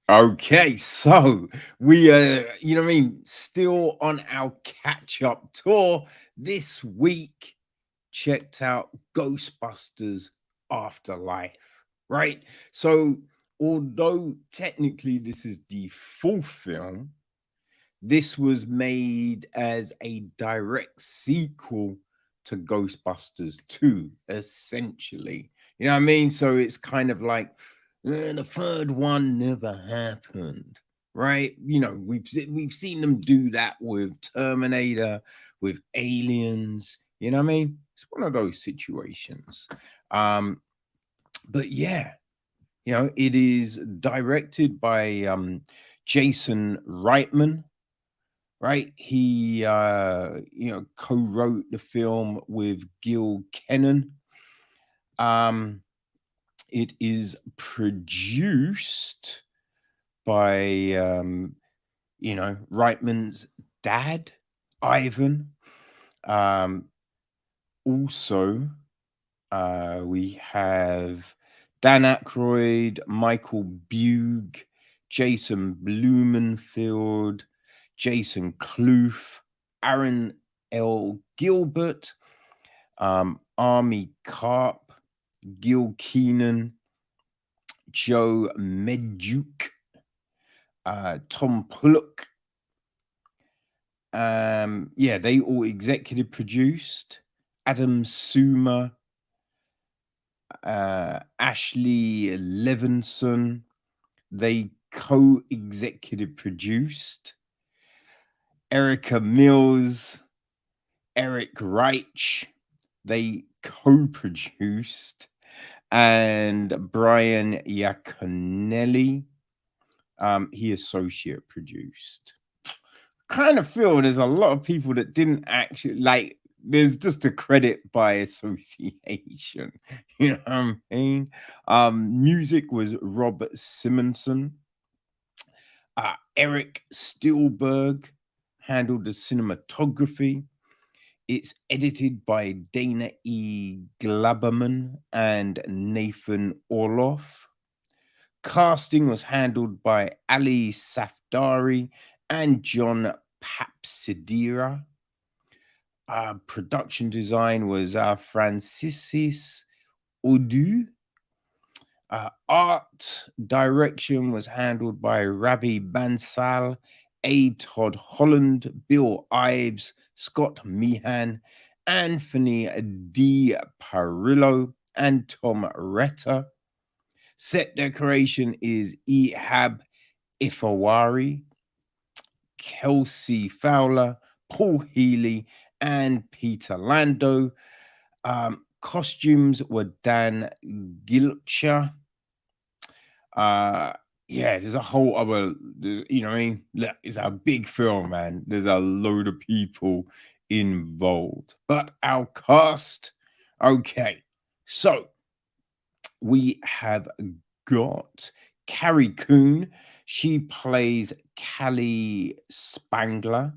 Okay, so we you know what I mean, still on our catch-up tour this week. Checked out Ghostbusters Afterlife, right? So, although technically this is the fourth film, this was made as a direct sequel to Ghostbusters 2, essentially. You know what I mean? So it's kind of like the third one never happened, right? You know, we've seen them do that with Terminator, with Aliens. You know what I mean? It's one of those situations. Um, but yeah, you know, it is directed by Jason Reitman, right? He co-wrote the film with Gil Kenan. Um it is produced by Reitman's dad, Ivan. Um Also, we have Dan Aykroyd, Michael Bugh, Jason Blumenfield, Jason Kloof, Aaron L. Gilbert, Army Carp, Gil Kenan, Joe Medjuk, Tom Pullock. Yeah, they all executive produced. Adam Suma, Ashley Levinson, they co-executive produced. Erica Mills, Eric Reich, they co-produced, and Brian Iaconelli, he associate produced. Kind of feel there's a lot of people that didn't actually like. There's just a credit by association. You know what I mean? Music was Rob Simonson. Eric Spielberg handled the cinematography. It's edited by Dana E. Glaberman and Nathan Orloff. Casting was handled by Ali Safdari and John Papsidira. Production design was Francis Odu. Art direction was handled by Ravi Bansal, A. Todd Holland, Bill Ives, Scott Meehan, Anthony D. Parillo, and Tom Retta. Set decoration is Ehab Ifawari, Kelsey Fowler, Paul Healy, and Peter Lando. Costumes were Dan Gilcher. Uh, yeah, there's a whole other, you know what I mean? Look, it's a big film, man. There's a load of people involved. But our cast, okay. So we have got Carrie Coon. She plays Callie Spangler.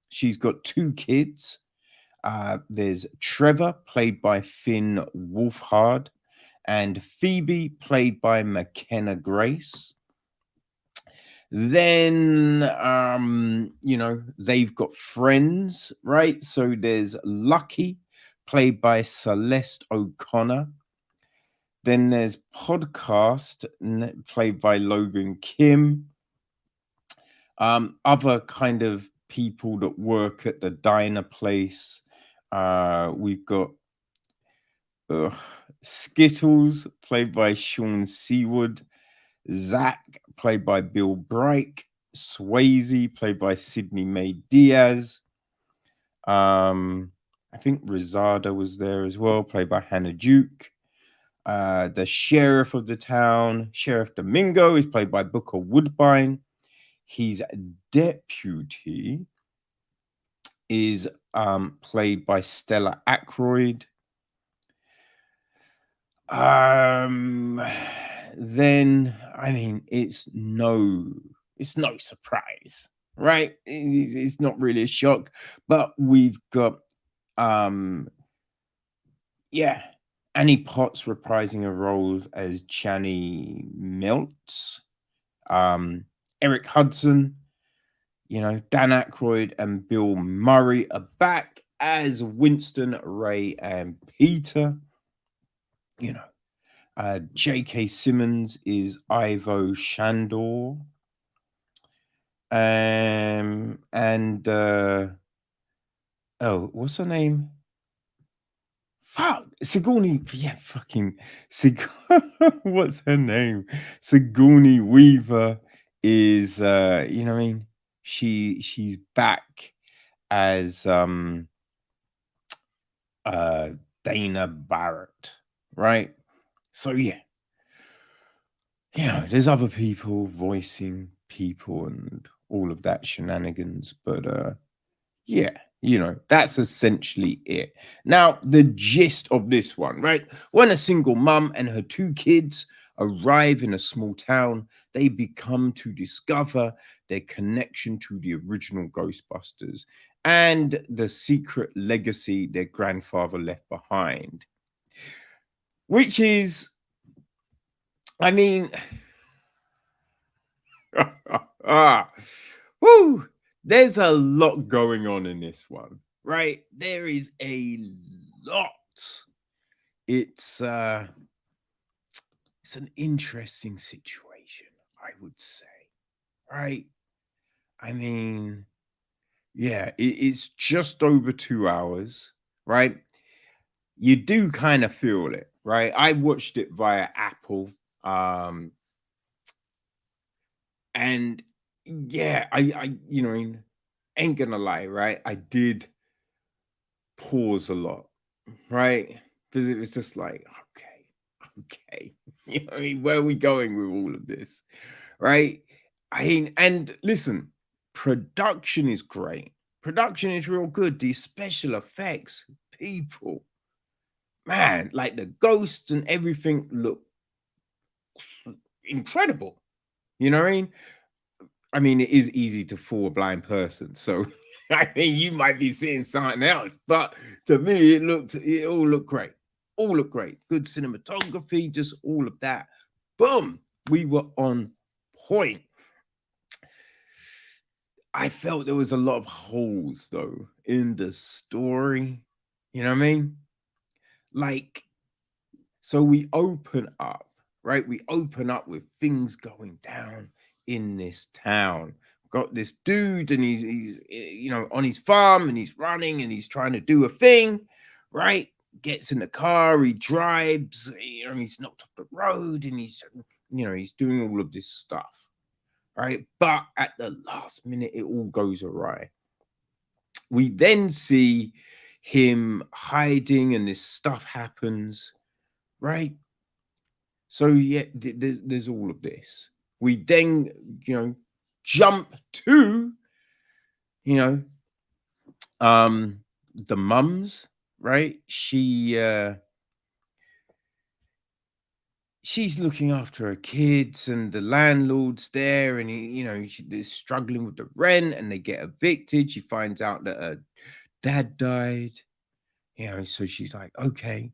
She's got two kids. There's Trevor, played by Finn Wolfhard, and Phoebe, played by Mckenna Grace. Then, they've got friends, right? So there's Lucky, played by Celeste O'Connor. Then there's Podcast, played by Logan Kim. Other kind of people that work at the diner place. We've got Skittles, played by Sean Seawood. Zach, played by Bill Bright. Swayze, played by Sydney Mae Diaz. I think Rosada was there as well, played by Hannah Duke. The sheriff of the town, Sheriff Domingo, is played by Booker Woodbine. His deputy is played by Stella Aykroyd. Then I mean, it's no surprise, right? It's not really a shock, but we've got yeah, Annie Potts reprising a role as Chani Meltz. Eric Hudson, Dan Aykroyd and Bill Murray are back as Winston, Ray, and Peter. J.K. Simmons is Ivo Shandor. And what's her name? Fuck, Sigourney. Yeah, fucking what's her name? Sigourney Weaver is what I mean? She's back as Dana Barrett, right? So there's other people voicing people and all of that shenanigans, but that's essentially it. Now, the gist of this one, right? When a single mum and her two kids arrive in a small town, they become to discover their connection to the original Ghostbusters and the secret legacy their grandfather left behind. Which is, I mean, woo, there's a lot going on in this one, right? There is a lot. It's an interesting situation, I would say, right? I mean, it's just over 2 hours, right? You do kind of feel it, right? I watched it via Apple, and I ain't gonna lie, right? I did pause a lot, right? Because it was just like, okay, what I mean? Where are we going with all of this, right? I mean, and listen, production is great. Production is real good. These special effects, people, man, like the ghosts and everything look incredible. You know what I mean? I mean, it is easy to fool a blind person. So, I mean, you might be seeing something else, but to me, it all looked great. All looked great. Good cinematography, just all of that. Boom. We were on point. I felt there was a lot of holes, though, in the story. You know what I mean? Like, so we open up, right? We open up with things going down in this town. Got this dude, and he's on his farm, and he's running, and he's trying to do a thing, right? Gets in the car, he drives, he's knocked off the road, and he's doing all of this stuff, right? But at the last minute, it all goes awry. We then see him hiding, and this stuff happens, right? So there's all of this. We then jump to the mums, right? She's looking after her kids, and the landlord's there, and they're struggling with the rent, and they get evicted. She finds out that her dad died, so she's like, okay.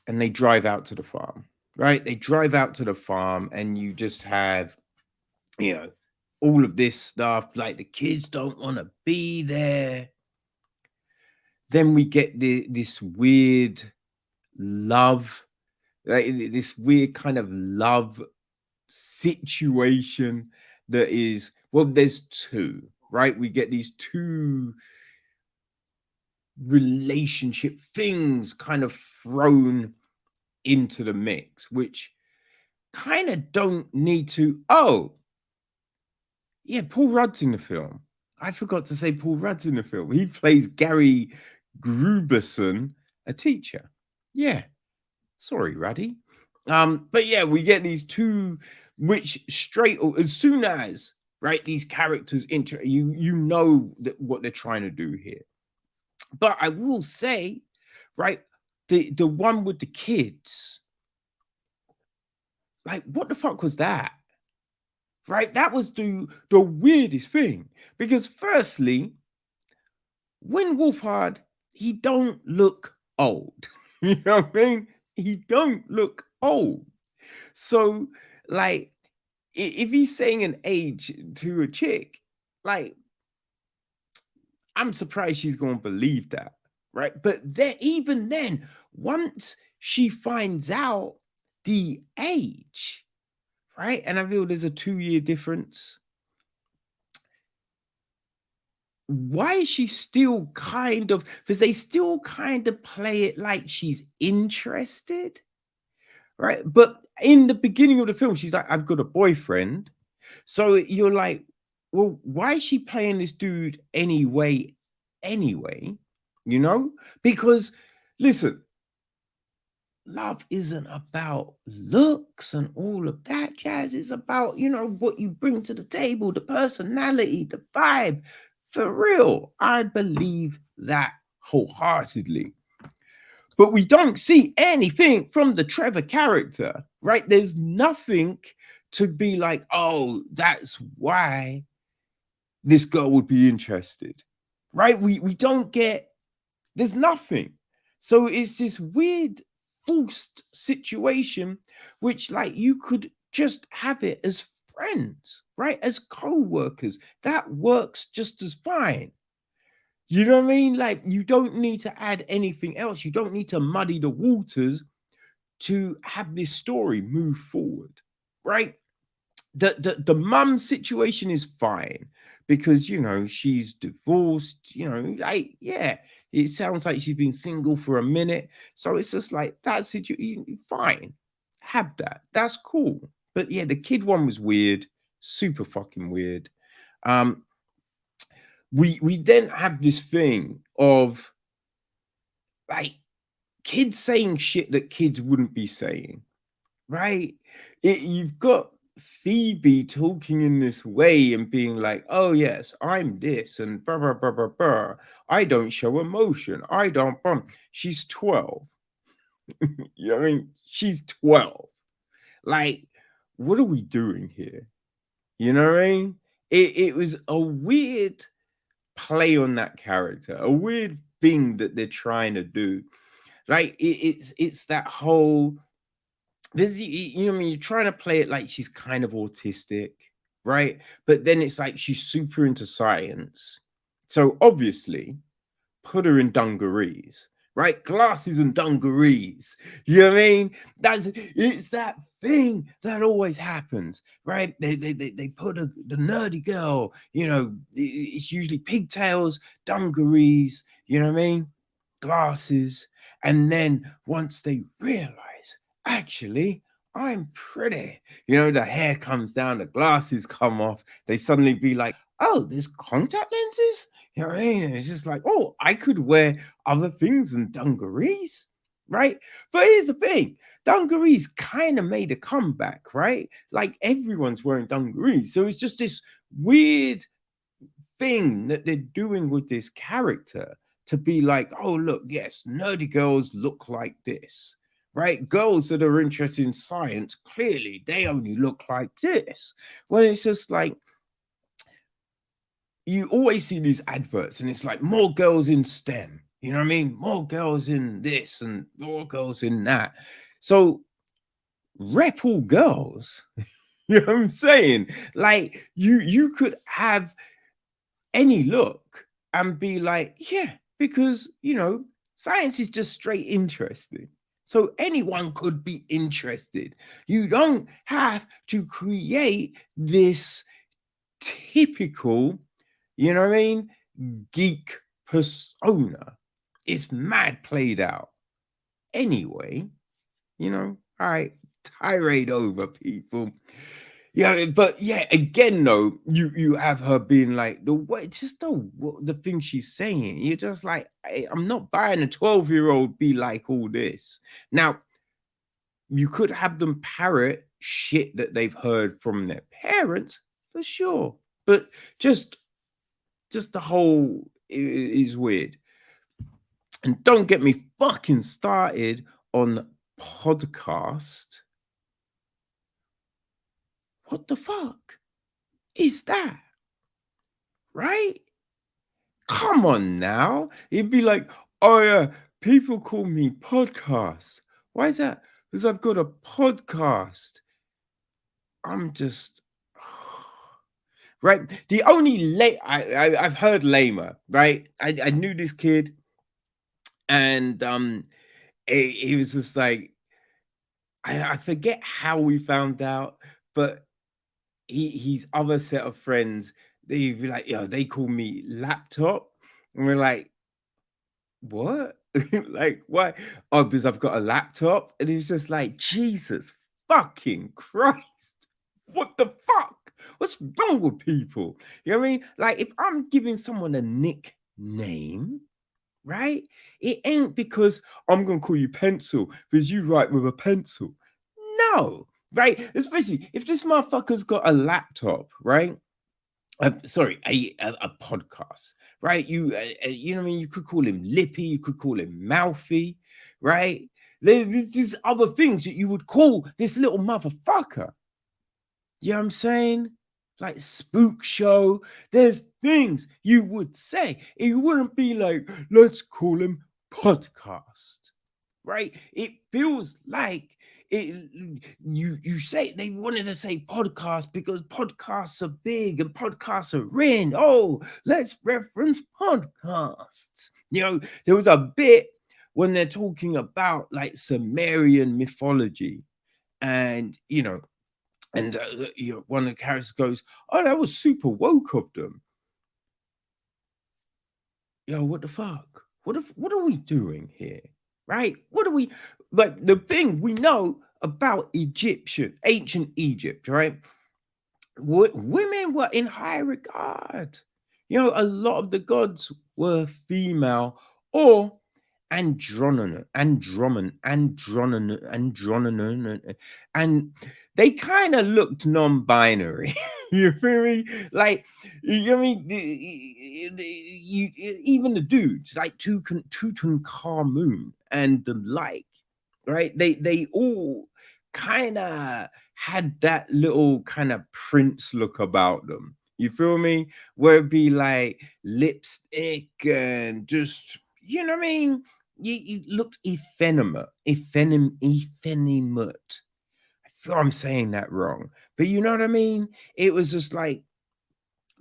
And they drive out to the farm, right? They drive out to the farm, and you just have, all of this stuff. Like, the kids don't want to be there. Then we get this weird love, like this weird kind of love situation that is, well, there's two, right? We get these two relationship things kind of thrown into the mix, which kind of don't need to. Oh, yeah, Paul Rudd's in the film. I forgot to say Paul Rudd's in the film. He plays Gary Gruberson, a teacher. Yeah. Sorry, Ruddy. But yeah, we get these two, which as soon as, right, these characters enter, you know that what they're trying to do here. But I will say, right, the one with the kids, like, what the fuck was that? Right? That was the weirdest thing. Because firstly, when Wolfhard, he don't look old. You know what I mean? He don't look old. So Like, if he's saying an age to a chick, like, I'm surprised she's going to believe that, right? But then, even then, once she finds out the age, right? And I feel there's a 2 year difference. Why is she still kind of, because they still kind of play it like she's interested, right? But in the beginning of the film, she's like, I've got a boyfriend. So you're like, well, why is she playing this dude anyway? Anyway, you know? Because listen, love isn't about looks and all of that jazz. It's about, what you bring to the table, the personality, the vibe. For real, I believe that wholeheartedly. But we don't see anything from the Trevor character, right? There's nothing to be like, oh, that's why this girl would be interested, right? We don't get, there's nothing. So it's this weird forced situation, which like you could just have it as friends, right? As co-workers. That works just as fine. You know what I mean? Like you don't need to add anything else. You don't need to muddy the waters to have this story move forward, right? The mum situation is fine because she's divorced, like yeah, it sounds like she's been single for a minute. So it's just like that situation, fine. Have that. That's cool. But yeah, the kid one was weird, super fucking weird. Um, we then have this thing of like kids saying shit that kids wouldn't be saying, right? You've got Phoebe talking in this way and being like, oh, yes, I'm this and blah, blah, blah, blah, blah. I don't show emotion. I don't. She's 12. You know what I mean? She's 12. Like, what are we doing here? You know what I mean? It was a weird play on that character, a weird thing that they're trying to do. Like, it's that whole there's what I mean, you're trying to play it like she's kind of autistic, right? But then it's like she's super into science. So obviously, put her in dungarees, right? Glasses and dungarees. You know what I mean? It's that thing that always happens, right? They put the nerdy girl, it's usually pigtails, dungarees, you know what I mean? Glasses. And then once they realize, actually, I'm pretty. The hair comes down, the glasses come off. They suddenly be like, oh, there's contact lenses? You know what I mean? It's just like, oh, I could wear other things than dungarees, right? But here's the thing, dungarees kind of made a comeback, right? Like everyone's wearing dungarees. So it's just this weird thing that they're doing with this character to be like, oh, look, yes, nerdy girls look like this, right? Girls that are interested in science, clearly they only look like this. Well, it's just like, you always see these adverts and it's like more girls in STEM, you know what I mean? More girls in this and more girls in that. So rep all girls. You know what I'm saying? Like you could have any look and be like, yeah, because science is just straight interesting. So anyone could be interested. You don't have to create this typical, you know what I mean, geek persona. It's mad played out. Anyway, all right, tirade over, people. Yeah, but yeah, again though, you have her being like the way, just the thing she's saying. You're just like, hey, I'm not buying a 12-year-old be like all this. Now, you could have them parrot shit that they've heard from their parents for sure, but just the whole is weird. And don't get me fucking started on podcast. What the fuck is that? Right? Come on now. It'd be like, oh yeah, people call me podcast. Why is that? Because I've got a podcast. I'm just right. The only I've heard lamer, right? I knew this kid, and it was just like I forget how we found out, but his other set of friends, they'd be like, yo, they call me laptop. And we're like, what? Like, why? Oh, because I've got a laptop. And he was just like, Jesus fucking Christ. What the fuck? What's wrong with people? You know what I mean? Like, if I'm giving someone a nickname, right? It ain't because I'm gonna call you pencil because you write with a pencil. No, right? Especially if this motherfucker's got a laptop, right? Sorry, a podcast, right? You know what I mean? You could call him Lippy, you could call him Mouthy, right? There's these other things that you would call this little motherfucker. You know what I'm saying? Like spook show. There's things you would say. It wouldn't be like, let's call him podcast. Right? It feels like it you say they wanted to say podcast because podcasts are big and podcasts are in. Oh, let's reference podcasts. You know, there was a bit when they're talking about like Sumerian mythology, and one of the characters goes, "Oh, that was super woke of them." Yo, what the fuck? What are we doing here? Right? What are we like? The thing we know about ancient Egypt, right? Women were in high regard. You know, a lot of the gods were female or andronon, and they kind of looked non-binary. You feel me? Like, you know what I mean? Even the dudes like Tutankhamun and the like, right? They all kind of had that little kind of prince look about them. You feel me? Where it'd be like lipstick and just, you know what I mean? You looked effeminate. I feel I'm saying that wrong, but you know what I mean? It was just like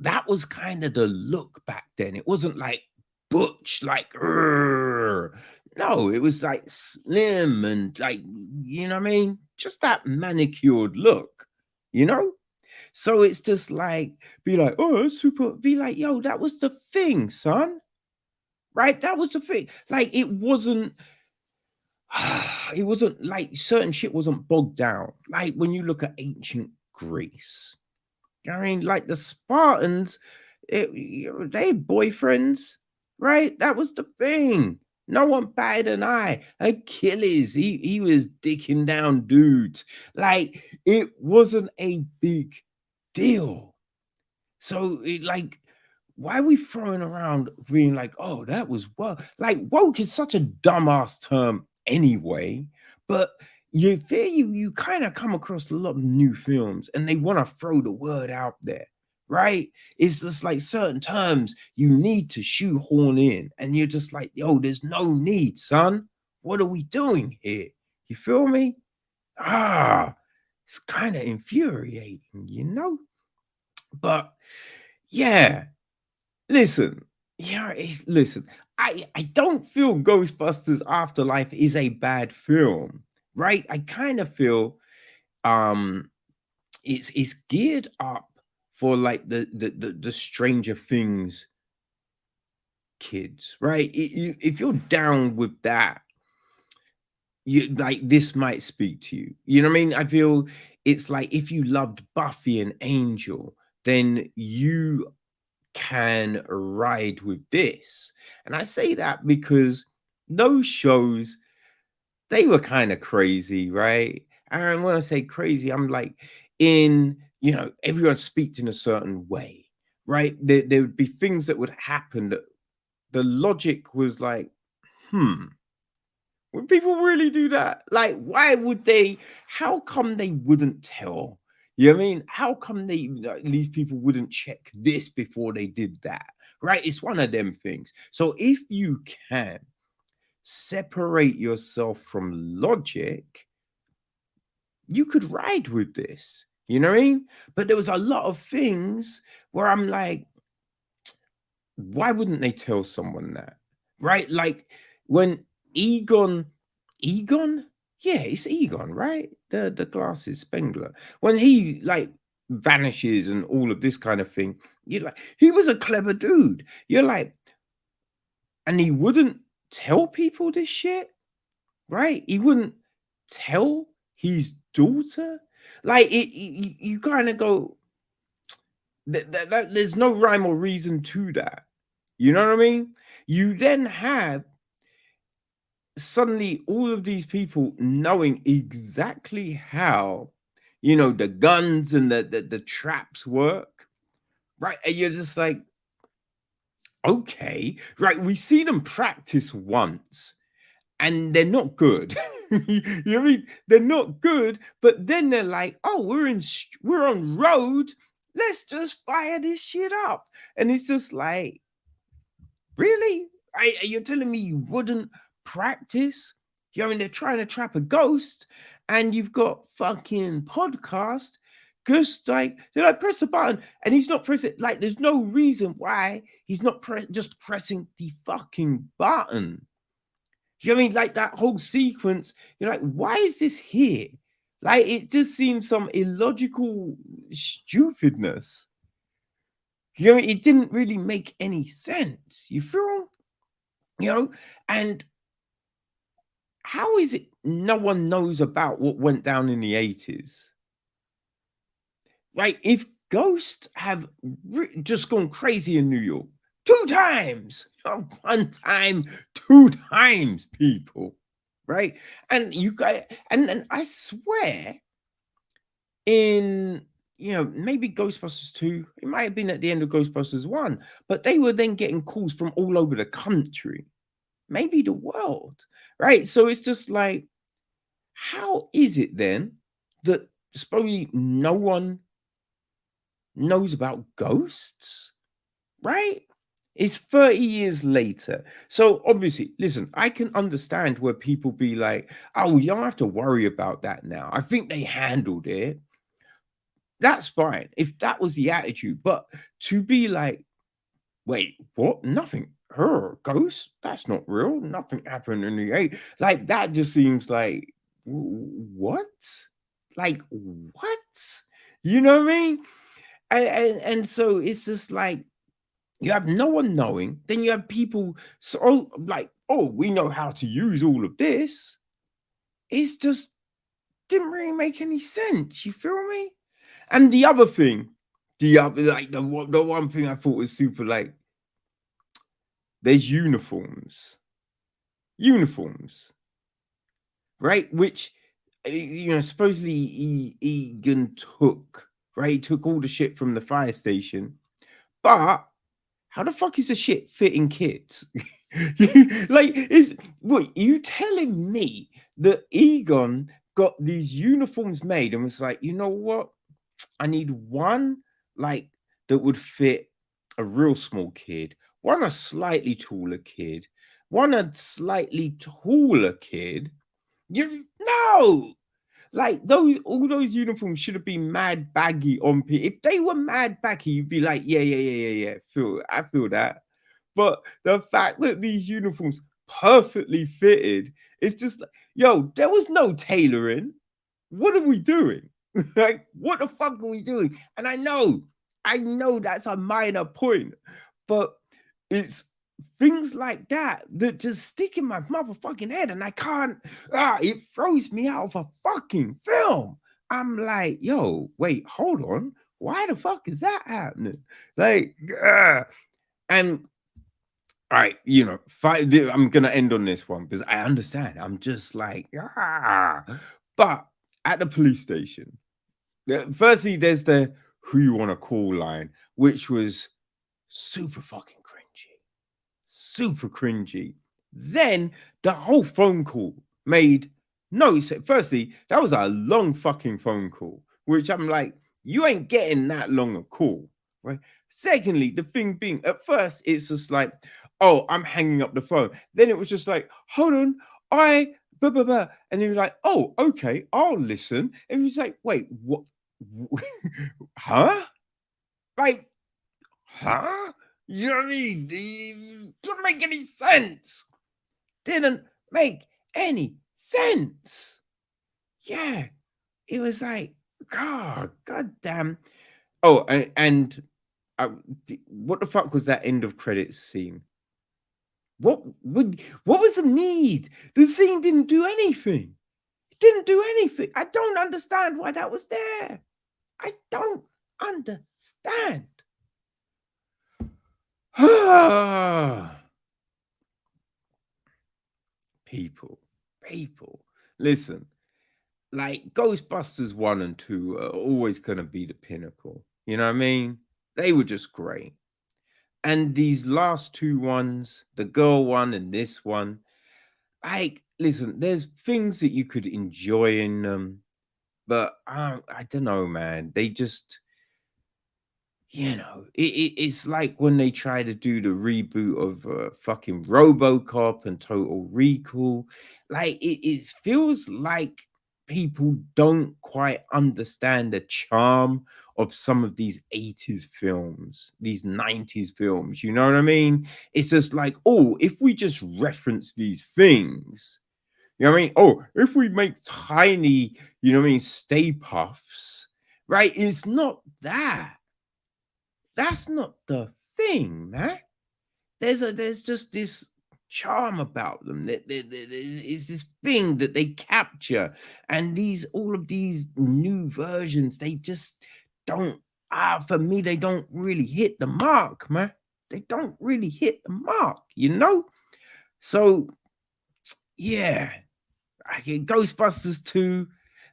that was kind of the look back then. It wasn't like butch, like "Urgh." No, it was like slim and like, you know what I mean? Just that manicured look, you know? So it's just like, be like, oh, that's super. Be like, yo, that was the thing, son. Right? That was the thing. Like, it wasn't like certain shit wasn't bogged down. Like when you look at ancient Greece, I mean, like the Spartans, they boyfriends, right? That was the thing. No one batted an eye. Achilles, he was dicking down dudes. Like it wasn't a big deal. So why are we throwing around being like, oh, that was woke? Like woke is such a dumbass term anyway, but you kind of come across a lot of new films and they want to throw the word out there, right? It's just like certain terms you need to shoehorn in, and you're just like, yo, there's no need, son. What are we doing here? You feel me? Ah, it's kind of infuriating, you know? But yeah, listen, listen. I don't feel Ghostbusters Afterlife is a bad film, right? I kind of feel um it's geared up for like the Stranger Things kids, right? If you're down with that, you like this might speak to you. You know what I mean? I feel it's like if you loved Buffy and Angel, then you can ride with this. And I say that because those shows, they were kind of crazy, right? And when I say crazy, I'm like everyone speaks in a certain way, right? There would be things that would happen that the logic was like, hmm, would people really do that? Like, why would they? How come they wouldn't tell? You know what I mean? How come these people wouldn't check this before they did that? Right? It's one of them things. So if you can separate yourself from logic, you could ride with this. You know what I mean? But there was a lot of things where I'm like, why wouldn't they tell someone that? Right? Like when Egon, Egon? Yeah, it's Egon, right? The glasses, Spengler. When he like vanishes and all of this kind of thing, you're like, he was a clever dude. You're like, and he wouldn't tell people this shit, right? He wouldn't tell his daughter. Like you kind of go, there's no rhyme or reason to that. You know what I mean? You then have suddenly all of these people knowing exactly how, the guns and the traps work, right? And you're just like, okay, right? We see them practice once, and they're not good. You know what I mean? They're not good, but then they're like, oh, we're on road. Let's just fire this shit up, and it's just like, really? You're telling me you wouldn't practice? You know, I mean, they're trying to trap a ghost, and you've got fucking podcast. Just like they're like, press the button, and he's not pressing. Like, there's no reason why he's not just pressing the fucking button. You know what I mean? Like that whole sequence, you're like, why is this here? Like, it just seems some illogical stupidness. You know, it didn't really make any sense. You feel? You know, and how is it no one knows about what went down in the 80s? Right? If ghosts have just gone crazy in New York 2 times, not 1 time, 2 times, people, right? And you guys, and I swear, in maybe Ghostbusters 2, it might have been at the end of Ghostbusters 1, but they were then getting calls from all over the country, maybe the world, right? So it's just like, how is it then that supposedly no one knows about ghosts, right? It's 30 years later. So obviously, listen, I can understand where people be like, oh, you don't have to worry about that now. I think they handled it. That's fine if that was the attitude. But to be like, wait, what? Nothing. Her ghost? That's not real. Nothing happened in the eight. Like that just seems like what? Like what? You know what I mean? And so it's just like you have no one knowing. Then you have people so like, oh, we know how to use all of this. It's just didn't really make any sense. You feel me? And the other thing, the one thing I thought was super like, there's uniforms, right? Which supposedly Egan took, right? He took all the shit from the fire station, but how the fuck is the shit fitting kids? Like, is what you telling me that Egon got these uniforms made and was like, you know what? I need one like that would fit a real small kid, one a slightly taller kid, one a slightly taller kid. You no, like those all those uniforms should have been mad baggy on P. If they were mad baggy, you'd be like, yeah. I feel that. But the fact that these uniforms perfectly fitted, it's just like, yo, there was no tailoring. What are we doing? Like, what the fuck are we doing? And I know that's a minor point, but it's things like that that just stick in my motherfucking head, and I can't. It throws me out of a fucking film. I'm like, yo, wait, hold on. Why the fuck is that happening? Like, and all right, I'm gonna end on this one because I understand. I'm just like, but at the police station, firstly, there's the who you want to call line, which was super fucking cringy, super cringy. Then the whole phone call made no sense. Firstly, that was a long fucking phone call, which I'm like, you ain't getting that long a call, right? Secondly, the thing being, at first, it's just like, oh, I'm hanging up the phone. Then it was just like, hold on, blah, blah, blah. And he was like, oh, okay, I'll listen. And he was like, wait, what? Huh? Like, huh? You know what I mean? Didn't make any sense. Didn't make any sense. Yeah. It was like, God damn. Oh, and I, what the fuck was that end of credits scene? What was the need? The scene didn't do anything. It didn't do anything. I don't understand why that was there. I don't understand. people, people. Listen, like Ghostbusters 1 and 2 are always gonna be the pinnacle. You know what I mean? They were just great. And these last two ones, the girl one and this one, like, listen, there's things that you could enjoy in them, but I don't know, man. They just, it's like when they try to do the reboot of fucking RoboCop and Total Recall. Like, it feels like people don't quite understand the charm of some of these 80s films, these 90s films. You know what I mean? It's just like, oh, if we just reference these things, you know what I mean? Oh, if we make tiny, you know what I mean, Stay Puffs, right? It's not that. That's not the thing, man. There's just this charm about them. It's this thing that they capture, and these all of these new versions, they just don't. For me, they don't really hit the mark, man. They don't really hit the mark, you know. So yeah, I get Ghostbusters 2.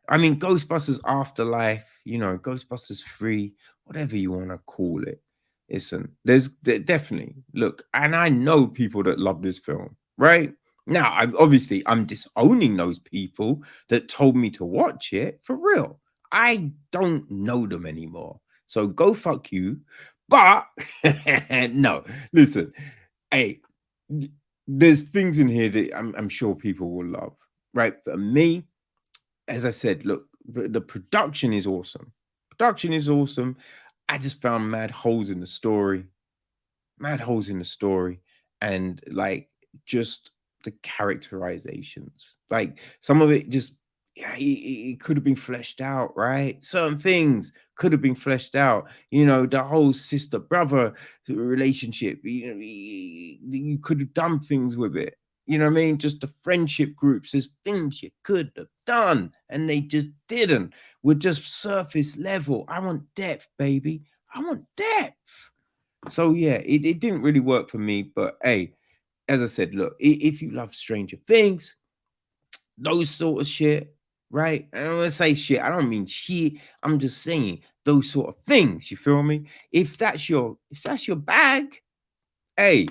I mean, Ghostbusters Afterlife, Ghostbusters 3, whatever you want to call it. Listen, definitely, look, and I know people that love this film, right? Now, I'm disowning those people that told me to watch it for real. I don't know them anymore. So go fuck you. But no, listen, hey, there's things in here that I'm sure people will love, right? For me, as I said, look, the production is awesome. Production is awesome. I just found mad holes in the story, and like just the characterizations. Like some of it just, yeah, it could have been fleshed out, right? Certain things could have been fleshed out. The whole sister brother relationship. You could have done things with it. You know what I mean? Just the friendship groups. There's things you could have done, and they just didn't. We're just surface level. I want depth, baby. I want depth. So yeah, it didn't really work for me. But hey, as I said, look, if you love Stranger Things, those sort of shit, right? And when I say shit, I don't mean shit. I'm just saying those sort of things. You feel me? If that's your bag, hey,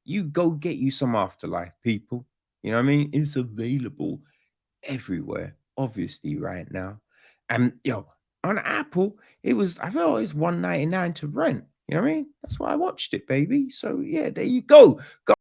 you go get you some Afterlife, people. You know what I mean? It's available everywhere, obviously, right now. And on Apple, I felt it was $1.99 to rent. You know what I mean? That's why I watched it, baby. So yeah, there you go.